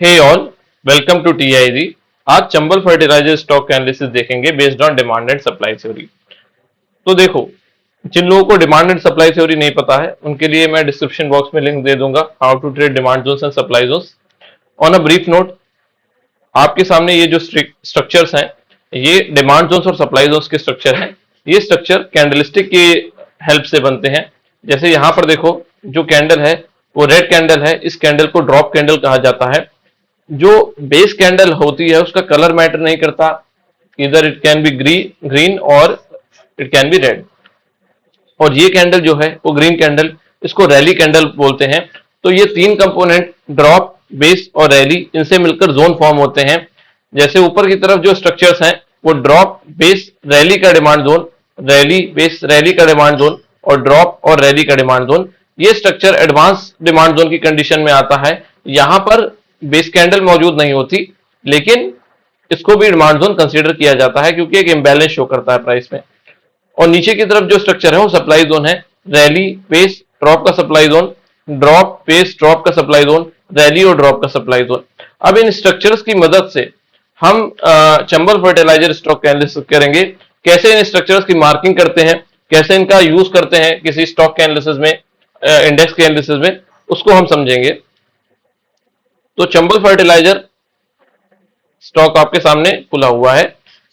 Hey all, welcome to TIG. आज Chambal fertiliser stock analysis देखेंगे based on demand and supply theory. तो देखो, जिन लोगों को डिमांड एंड सप्लाई थ्योरी नहीं पता है उनके लिए मैं डिस्क्रिप्शन बॉक्स में लिंक दे दूंगा, how to trade demand zones and supply zones. On a brief note, आपके सामने ये जो स्ट्रक्चर्स हैं, ये डिमांड जोन्स और सप्लाई जोन्स के स्ट्रक्चर हैं। ये स्ट्रक्चर कैंडलस्टिक की हेल्प से बनते हैं। जैसे यहाँ पर देखो, जो कैंडल है वो रेड कैंडल है, इस कैंडल को ड्रॉप कैंडल कहा जाता है। जो बेस कैंडल होती है उसका कलर मैटर नहीं करता, इधर इट कैन बी ग्रीन और इट कैन बी रेड। और ये कैंडल जो है वो ग्रीन कैंडल, इसको रैली कैंडल बोलते हैं। तो ये तीन कंपोनेंट ड्रॉप, बेस और रैली, इनसे मिलकर जोन फॉर्म होते हैं। जैसे ऊपर की तरफ जो स्ट्रक्चर्स हैं वो ड्रॉप, बेस, रैली का demand zone, rally, base, rally का डिमांड जोन और ड्रॉप और रैली का डिमांड जोन। ये स्ट्रक्चर एडवांस डिमांड जोन की कंडीशन में आता है। यहां पर बेस कैंडल मौजूद नहीं होती, लेकिन इसको भी डिमांड जोन कंसीडर किया जाता है क्योंकि एक इम्बैलेंस शो करता है प्राइस में। और नीचे की तरफ जो स्ट्रक्चर है वो सप्लाई जोन है, रैली, बेस, ड्रॉप का supply zone, drop, base, drop का सप्लाई जोन, रैली और ड्रॉप का सप्लाई जोन। अब इन स्ट्रक्चर्स की मदद से हम चंबल फर्टिलाइजर स्टॉक एनालिसिस करेंगे। कैसे इन स्ट्रक्चर्स की मार्किंग करते हैं, कैसे इनका यूज करते हैं किसी स्टॉक के एनालिसिस में, इंडेक्स के एनालिसिस में, उसको हम समझेंगे। तो चंबल फर्टिलाइजर स्टॉक आपके सामने खुला हुआ है।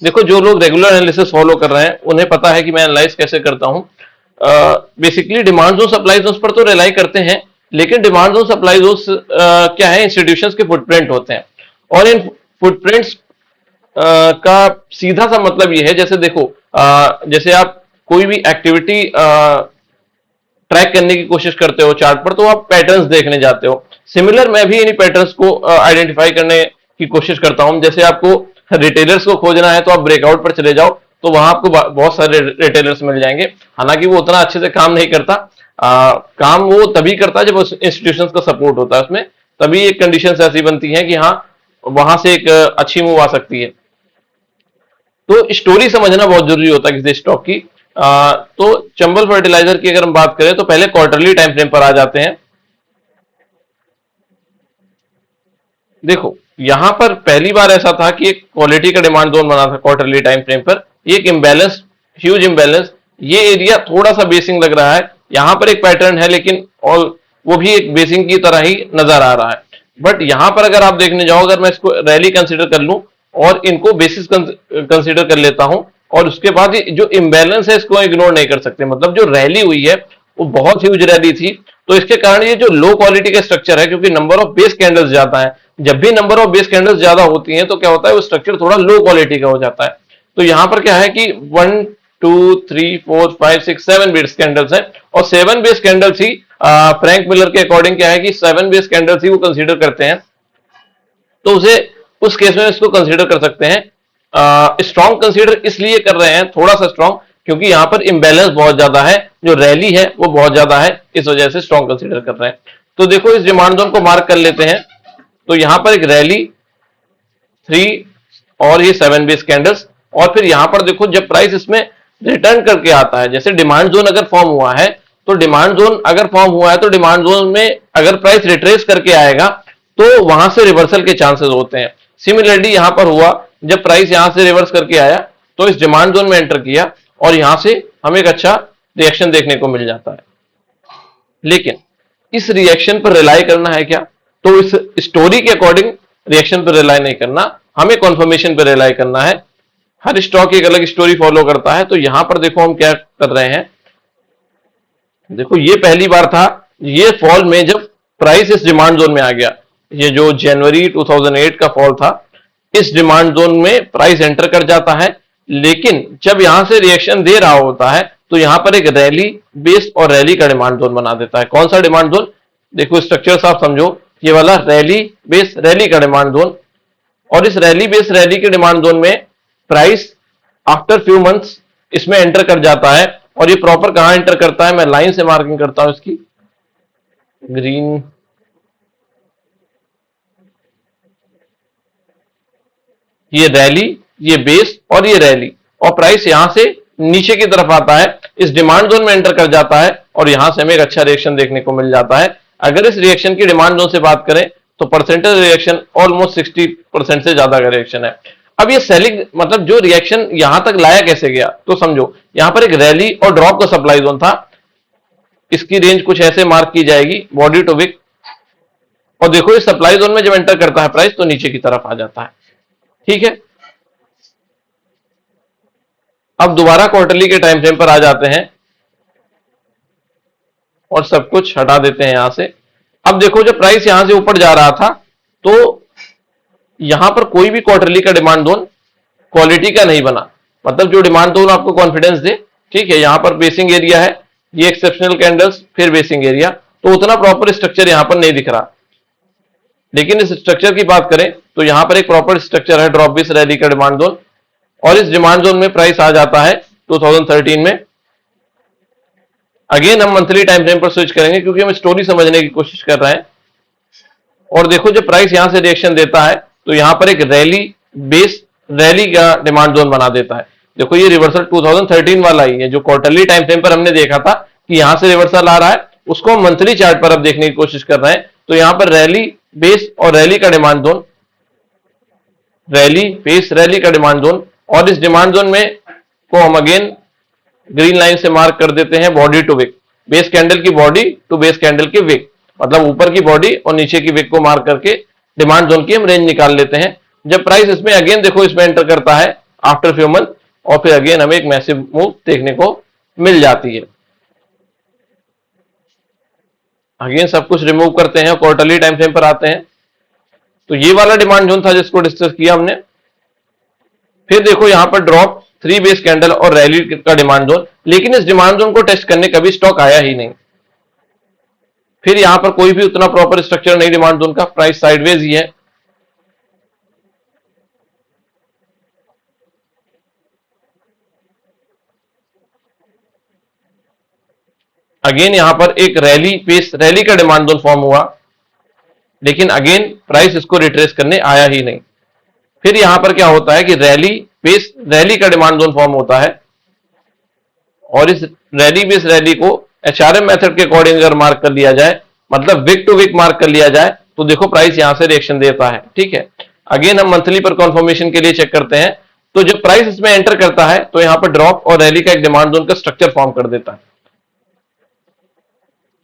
देखो, जो लोग रेगुलर एनालिसिस फॉलो कर रहे हैं उन्हें पता है कि मैं एनालाइज कैसे करता हूं। Basically demand zone, supply zone पर तो रिलाई करते हैं, लेकिन डिमांड जोन, सप्लाई जोन क्या है, इंस्टीट्यूशंस के फुटप्रिंट होते हैं। और इन फुटप्रिंट्स का सीधा सा मतलब ये है, जैसे देखो, जैसे आप कोई भी एक्टिविटी ट्रैक करने की कोशिश करते हो चार्ट पर, तो आप पैटर्न्स देखने जाते हो। सिमिलर मैं भी इन्हीं पैटर्न्स को आइडेंटिफाई करने की कोशिश करता हूं। जैसे आपको रिटेलर्स को खोजना है तो आप ब्रेकआउट पर चले जाओ, तो वहां आपको बहुत सारे रिटेलर्स मिल जाएंगे। हालांकि वो उतना अच्छे से काम नहीं करता, काम वो तभी करता है जब इंस्टीट्यूशंस का सपोर्ट होता है उसमें, तभी एक कंडीशन ऐसी बनती है कि हाँ, वहां से एक अच्छी मूव आ सकती है। तो स्टोरी समझना बहुत जरूरी होता है किसी स्टॉक की। तो चंबल फर्टिलाइजर की अगर हम बात करें तो पहले क्वार्टरली टाइम फ्रेम पर आ जाते हैं। देखो, यहां पर पहली बार ऐसा था कि एक क्वालिटी का डिमांड जोन बना था क्वार्टरली टाइम फ्रेम पर। एक इम्बैलेंस, ह्यूज इम्बैलेंस, ये एरिया थोड़ा सा बेसिंग लग रहा है। यहां पर एक पैटर्न है, लेकिन और वो भी एक बेसिंग की तरह ही नजर आ रहा है। बट यहां पर अगर आप देखने जाओ, अगर मैं इसको रैली कंसीडर कर लूं और इनको बेसिस कंसीडर कर लेता हूं, और उसके बाद जो इम्बैलेंस है इसको इग्नोर नहीं कर सकते। मतलब जो रैली हुई है वो बहुत ह्यूज रैली थी, तो इसके कारण ये जो लो क्वालिटी का स्ट्रक्चर है, क्योंकि नंबर ऑफ बेस कैंडल्स ज्यादा है, जब भी नंबर ऑफ बेस कैंडल्स ज्यादा होती हैं तो क्या होता है, वो स्ट्रक्चर थोड़ा लो क्वालिटी का हो जाता है। तो यहां पर क्या है कि 1 2 3 4 5 6 7 बेस कैंडल्स है, और 7 बेस कैंडल्स ही फ्रैंक मिलर के अकॉर्डिंग क्या है कि 7 बेस कैंडल्स ही वो कंसीडर करते हैं। तो उसे उस केस में इसको कंसीडर कर सकते हैं। स्ट्रॉन्ग कंसीडर इसलिए कर रहे हैं, थोड़ा सा स्ट्रॉन्ग, क्योंकि यहां पर इंबैलेंस बहुत ज्यादा है, जो रैली है वो बहुत ज्यादा है, इस वजह से स्ट्रॉन्ग कंसीडर कर रहे हैं। तो देखो, इस डिमांड जोन को मार्क कर लेते हैं। तो यहां पर एक रैली, 3 और ये 7 बेस कैंडल्स, और फिर यहां पर देखो जब प्राइस इसमें रिटर्न करके आता है, जैसे डिमांड जोन अगर फॉर्म हुआ है, तो डिमांड जोन अगर फॉर्म हुआ है तो डिमांड जोन में अगर प्राइस रिट्रेस करके आएगा तो वहां से रिवर्सल के चांसेस होते हैं। सिमिलरली यहां पर हुआ, जब प्राइस यहां से रिवर्स करके आया तो इस डिमांड जोन में एंटर किया और यहां से हमें एक अच्छा रिएक्शन देखने को मिल जाता है। लेकिन इस रिएक्शन पर रिलाई करना है क्या, तो इस स्टोरी के अकॉर्डिंग रिएक्शन पर रिलाई नहीं करना, हमें कॉन्फर्मेशन पर रिलाई करना है। हर स्टॉक एक अलग स्टोरी फॉलो करता है। तो यहां पर देखो हम क्या कर रहे हैं। देखो, ये पहली बार था ये फॉल में जब प्राइस इस डिमांड जोन में आ गया। ये जो जनवरी 2008 का फॉल था, इस डिमांड जोन में प्राइस एंटर कर जाता है, लेकिन जब यहां से रिएक्शन दे रहा होता है तो यहां पर एक रैली, बेस और रैली का डिमांड जोन बना देता है। कौन सा डिमांड जोन? देखो, स्ट्रक्चर आप समझो, ये वाला रैली, बेस, रैली का डिमांड जोन। और इस रैली, बेस, रैली के डिमांड जोन में प्राइस आफ्टर फ्यू मंथ्स इसमें एंटर कर जाता है। और ये प्रॉपर कहां एंटर करता है, मैं लाइन से मार्किंग करता हूं इसकी, ग्रीन, ये रैली, ये बेस और ये रैली, और प्राइस यहां से नीचे की तरफ आता है, इस डिमांड जोन में एंटर कर जाता है और यहां से हमें एक अच्छा रिएक्शन देखने को मिल जाता है। अगर इस रिएक्शन की डिमांड जोन से बात करें तो परसेंटेज रिएक्शन ऑलमोस्ट 60% से ज्यादा का रिएक्शन है। अब ये सेलिंग मतलब जो रिएक्शन यहां तक लाया कैसे गया, तो समझो यहां पर एक रैली और ड्रॉप का सप्लाई जोन था। इसकी रेंज कुछ ऐसे मार्क की जाएगी बॉडी टू विक, और देखो इस सप्लाई जोन में जब एंटर करता है प्राइस तो नीचे की तरफ आ जाता है। ठीक है, अब दोबारा क्वार्टरली के टाइम फ्रेम पर आ जाते हैं और सब कुछ हटा देते हैं यहां से। अब देखो जब प्राइस यहां से ऊपर जा रहा था तो यहां पर कोई भी क्वार्टरली का डिमांड जोन क्वालिटी का नहीं बना, मतलब जो डिमांड जोन आपको कॉन्फिडेंस दे। ठीक है, यहां पर बेसिंग एरिया है, ये एक्सेप्शनल कैंडल्स फिर बेसिंग एरिया, तो उतना प्रॉपर स्ट्रक्चर यहां पर नहीं दिख रहा। लेकिन इस स्ट्रक्चर की बात करें तो यहां पर एक प्रॉपर स्ट्रक्चर है ड्रॉप बेस रैली का डिमांड जोन, और इस डिमांड जोन में प्राइस आ जाता है 2013 में। अगेन हम मंथली टाइम फ्रेम पर स्विच करेंगे क्योंकि हम स्टोरी समझने की कोशिश कर रहे हैं। और देखो जब प्राइस यहां से रिएक्शन देता है तो यहां पर एक रैली बेस रैली का डिमांड जोन बना देता है। देखो ये रिवर्सल 2013 वाला ही है जो क्वार्टरली टाइम फ्रेम पर हमने देखा था कि यहां से रिवर्सल आ रहा है, उसको हम मंथली चार्ट पर अब देखने की कोशिश कर रहे हैं। तो यहां पर रैली बेस और रैली का demand zone, rally base rally का डिमांड जोन, और इस डिमांड जोन में को हम अगेन ग्रीन लाइन से मार्क कर देते हैं body to wick, base candle की बॉडी टू बेस कैंडल की विक, मतलब ऊपर की बॉडी और नीचे की विक को मार्क करके डिमांड जोन की हम रेंज निकाल लेते हैं। जब प्राइस इसमें अगेन देखो इसमें एंटर करता है आफ्टर फ्यू मंथ, और फिर अगेन हमें एक मैसिव मूव देखने को मिल जाती है। अगेन सब कुछ रिमूव करते हैं और क्वार्टरली टाइम फ्रेम पर आते हैं। तो ये वाला डिमांड जोन था जिसको डिस्कस किया हमने। फिर देखो यहां पर ड्रॉप, थ्री बेस कैंडल और रैली का डिमांड जोन, लेकिन इस डिमांड जोन को टेस्ट करने कभी स्टॉक आया ही नहीं। फिर यहां पर कोई भी उतना प्रॉपर स्ट्रक्चर नहीं डिमांड जोन का, प्राइस साइडवेज ही है। अगेन यहां पर एक रैली बेस रैली का डिमांड जोन फॉर्म हुआ, लेकिन अगेन प्राइस इसको रिट्रेस करने आया ही नहीं। फिर यहां पर क्या होता है कि रैली बेस रैली का डिमांड जोन फॉर्म होता है, और इस रैली बेस रैली को एचआरएम मेथड के अकॉर्डिंग अगर मार्क कर लिया जाए, मतलब विक टू विक मार्क कर लिया जाए, तो देखो प्राइस यहां से रिएक्शन देता है। ठीक है, अगेन हम मंथली पर कंफर्मेशन के लिए चेक करते हैं। तो जब प्राइस इसमें एंटर करता है तो यहां पर ड्रॉप और रैली का एक डिमांड जोन का स्ट्रक्चर फॉर्म कर देता है।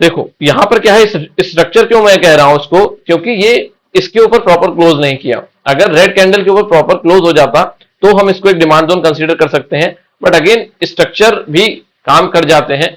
देखो यहां पर क्या है, स्ट्रक्चर क्यों मैं कह रहा हूं उसको, क्योंकि ये इसके ऊपर प्रॉपर क्लोज नहीं किया। अगर रेड कैंडल के ऊपर प्रॉपर क्लोज हो जाता तो हम इसको एक डिमांड जोन कंसीडर कर सकते हैं, बट अगेन स्ट्रक्चर भी काम कर जाते हैं।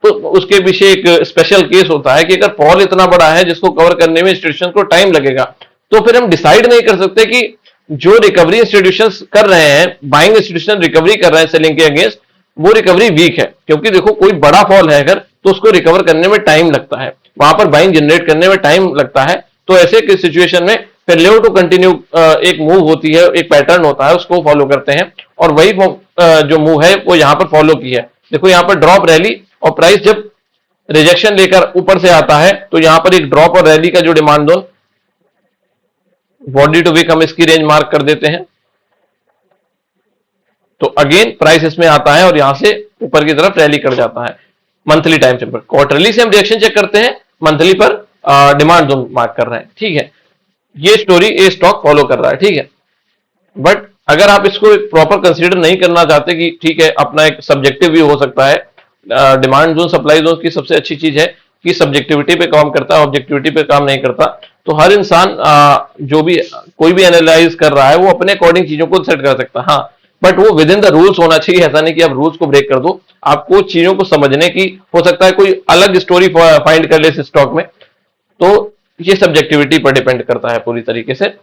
तो उसके पीछे एक स्पेशल केस होता है कि अगर फॉल इतना बड़ा है जिसको कवर करने में इंस्टीट्यूशन को टाइम लगेगा, तो फिर हम डिसाइड नहीं कर सकते कि जो रिकवरी इंस्टीट्यूशंस कर रहे हैं, बाइंग इंस्टीट्यूशन रिकवरी कर रहे हैं सेलिंग के अगेंस्ट, वो रिकवरी वीक है। क्योंकि देखो कोई बड़ा फॉल है अगर, तो उसको रिकवर करने में टाइम लगता है, वहां पर बाइंग जनरेट करने में टाइम लगता है। तो ऐसे सिचुएशन में फेलियर टू कंटिन्यू एक मूव होती है, एक पैटर्न होता है, उसको फॉलो करते हैं, और वही जो मूव है वो यहां पर फॉलो की है। देखो यहां पर ड्रॉप रैली, और प्राइस जब रिजेक्शन लेकर ऊपर से आता है तो यहां पर एक ड्रॉप और रैली का जो demand zone body to wick, हम इसकी रेंज मार्क कर देते हैं। तो अगेन प्राइस इसमें आता है और यहां से ऊपर की तरफ रैली कर जाता है मंथली टाइम फ्रेम पर। क्वार्टरली से हम रिएक्शन चेक करते हैं, मंथली पर डिमांड जोन मार्क कर रहे हैं। ठीक है, ये स्टोरी ये स्टॉक फॉलो कर रहा है। ठीक है, बट अगर आप इसको प्रॉपर कंसीडर नहीं करना चाहते कि ठीक है अपना एक सब्जेक्टिव व्यू हो सकता है, डिमांड जोन सप्लाई जोन की सबसे अच्छी चीज है कि सब्जेक्टिविटी पे काम करता है, ऑब्जेक्टिविटी पे काम नहीं करता। तो हर इंसान जो भी कोई भी एनालाइज कर रहा है वो अपने अकॉर्डिंग चीजों को सेट कर सकता है। हाँ, बट वो विद इन द रूल्स होना चाहिए। ऐसा नहीं कि आप रूल्स को ब्रेक कर दो, आपको चीजों को समझने की, हो सकता है कोई अलग स्टोरी फाइंड कर ले इस स्टॉक में, तो ये सब्जेक्टिविटी पर डिपेंड करता है पूरी तरीके से।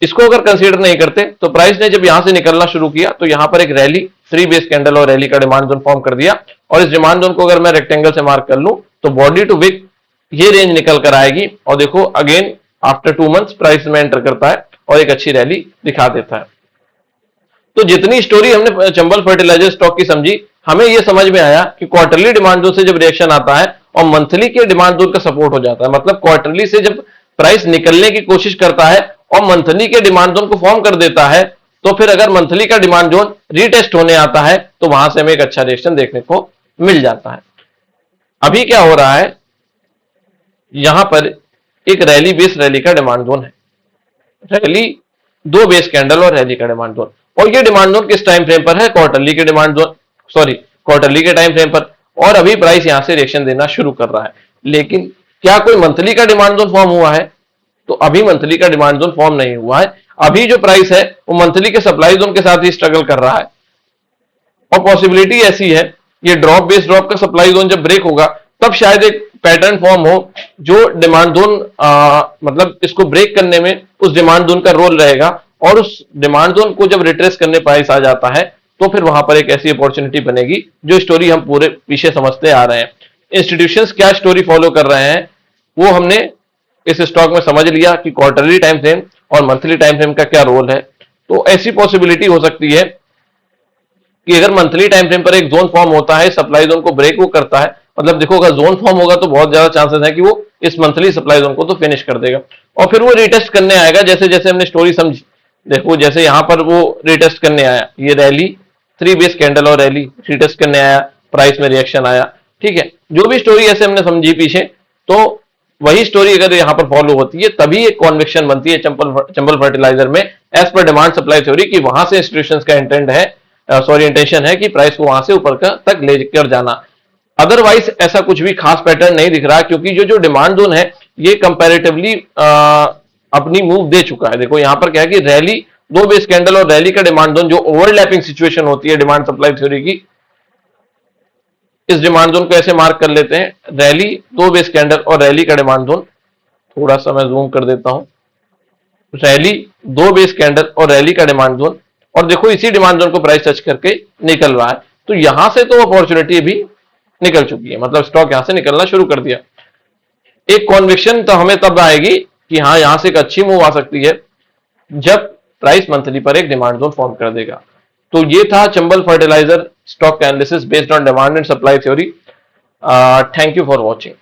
इसको अगर कंसीडर नहीं करते तो प्राइस ने जब यहां से निकलना शुरू किया तो यहां पर एक रैली, थ्री बेस कैंडल और रैली का डिमांड जोन फॉर्म कर दिया, और इस डिमांड जोन को अगर मैं रेक्टेंगल से मार्क कर लूं तो बॉडी टू विक ये रेंज निकल कर आएगी। और देखो अगेन आफ्टर 2 मंथ्स प्राइस में एंटर करता है और एक अच्छी रैली दिखा देता है। तो जितनी स्टोरी हमने चंबल फर्टिलाइजर स्टॉक की समझी, हमें यह समझ में आया कि क्वार्टरली डिमांड जोन से जब रिएक्शन आता है और मंथली के डिमांड जोन का सपोर्ट हो जाता है, मतलब क्वार्टरली से जब प्राइस निकलने की कोशिश करता है और मंथली के डिमांड जोन को फॉर्म कर देता है, तो फिर अगर मंथली का डिमांड जोन रीटेस्ट होने आता है तो वहां से हमें एक अच्छा रिएक्शन देखने को मिल जाता है। अभी क्या हो रहा है, यहां पर एक रैली का डिमांड जोन है। रैली, दो बेस कैंडल और रैली का डिमांड जोन, और ये डिमांड जोन किस टाइम फ्रेम पर है? क्वार्टरली के डिमांड जोन, सॉरी क्वार्टरली के टाइम फ्रेम पर। और अभी प्राइस यहां से रिएक्शन देना शुरू कर रहा है, लेकिन क्या कोई मंथली का डिमांड जोन फॉर्म हुआ है? तो अभी मंथली का डिमांड जोन फॉर्म नहीं हुआ है। अभी जो प्राइस है वो मंथली के सप्लाई जोन के साथ ही स्ट्रगल कर रहा है, और पॉसिबिलिटी ऐसी है ये ड्रॉप बेस ड्रॉप का सप्लाई जोन जब ब्रेक होगा तब शायद एक पैटर्न फॉर्म हो जो डिमांड जोन मतलब इसको ब्रेक करने में उस डिमांड जोन का रोल रहेगा, और उस डिमांड जोन को जब रिट्रेस करने प्राइस आ जाता है तो फिर वहां पर एक ऐसी अपॉर्चुनिटी बनेगी जो स्टोरी हम पूरे पीछे समझते आ रहे हैं। इंस्टीट्यूशंस क्या स्टोरी फॉलो कर रहे हैं वो हमने इस स्टॉक में समझ लिया कि क्वार्टरली टाइम फ्रेम और मंथली टाइम फ्रेम का क्या रोल है। तो ऐसी पॉसिबिलिटी हो सकती है कि अगर मंथली टाइम फ्रेम पर एक जोन फॉर्म होता है, सप्लाई जोन को ब्रेक वो करता है, मतलब देखो अगर जोन फॉर्म होगा तो बहुत ज्यादा चांसेस है कि वो इस मंथली सप्लाई जोन को तो फिनिश कर देगा, और फिर वो रिटेस्ट करने आएगा जैसे जैसे हमने स्टोरी समझी। देखो जैसे यहां पर वो रिटेस्ट करने आया, ये रैली, थ्री बेस कैंडल और रैली रिटेस्ट करने आया, प्राइस में रिएक्शन आया, ठीक है। जो भी स्टोरी ऐसे हमने समझी पीछे, तो वही स्टोरी अगर यहां पर फॉलो होती है तभी एक कॉन्विक्शन बनती है चंबल फर्टिलाइजर में, एज पर डिमांड सप्लाई थ्योरी, की वहां से इंस्टीट्यूशंस का इंटेंट है, सॉरी इंटेंशन है कि प्राइस को वहां से ऊपर तक लेकर जाना। अदरवाइज ऐसा कुछ भी खास पैटर्न नहीं दिख रहा, क्योंकि जो जो डिमांड जोन है ये कंपैरेटिवली अपनी मूव दे चुका है। देखो यहां पर क्या है कि रैली, दो बेस कैंडल और रैली का डिमांड जोन जो ओवरलैपिंग सिचुएशन होती है डिमांड सप्लाई थ्योरी की, इस डिमांड जोन को ऐसे मार्क कर लेते हैं, रैली, दो बेस कैंडल और रैली का डिमांड जोन। थोड़ा सा मैं जूम कर देता हूं, रैली, दो बेस कैंडल और रैली का डिमांड जोन, और देखो इसी डिमांड जोन को प्राइस टच करके निकल रहा है। तो यहां से तो अपॉर्चुनिटी भी निकल चुकी है, मतलब स्टॉक यहां से निकलना शुरू कर दिया। एक कॉन्विक्शन तो हमें तब आएगी कि हाँ यहां से एक अच्छी मूव आ सकती है जब प्राइस मंथली पर एक डिमांड जोन फॉर्म कर देगा। तो ये था Chambal fertiliser stock analysis based on demand and supply theory. Thank you for watching.